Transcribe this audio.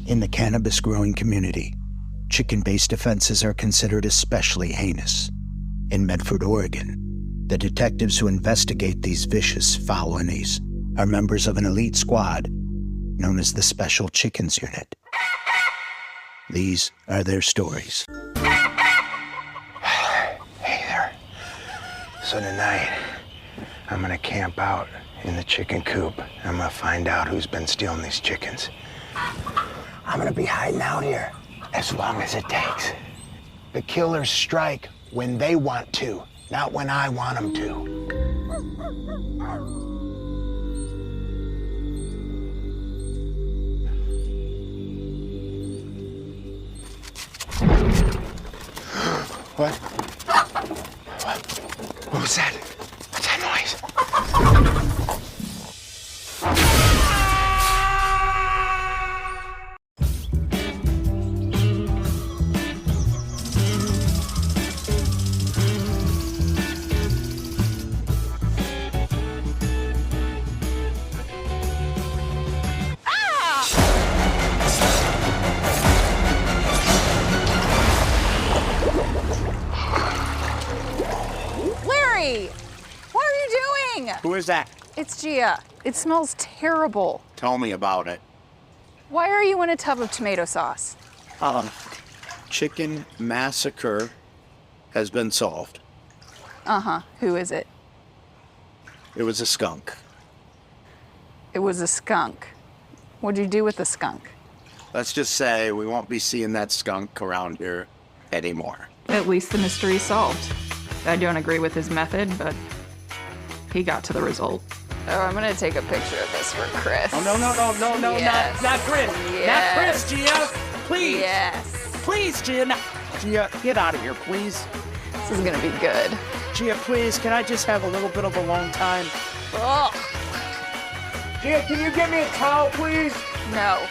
In the cannabis-growing community, chicken-based offenses are considered especially heinous. In Medford, Oregon, the detectives who investigate these vicious felonies are members of an elite squad known as the Special Chickens Unit. These are their stories. Hey there. So tonight, I'm gonna camp out in the chicken coop. I'm gonna find out who's been stealing these chickens. I'm gonna be hiding out here as long as it takes. The killers strike when they want to, not when I want them to. What? What was that? What's that noise? What are you doing? Who is that? It's Gia. It smells terrible. Tell me about it. Why are you in a tub of tomato sauce? Chicken massacre has been solved. Uh-huh. Who is it? It was a skunk. It was a skunk. What'd you do with the skunk? Let's just say we won't be seeing that skunk around here anymore. At least the mystery's solved. I don't agree with his method, but he got to the result. Oh, I'm gonna take a picture of this for Chris. Oh, no, Yes. not Chris. Yes. Not Chris, Gia. Please. Yes. Please, Gia. No. Gia, get out of here, please. This is gonna be good. Gia, please, can I just have a little bit of alone time? Ugh. Gia, can you get me a towel, please? No.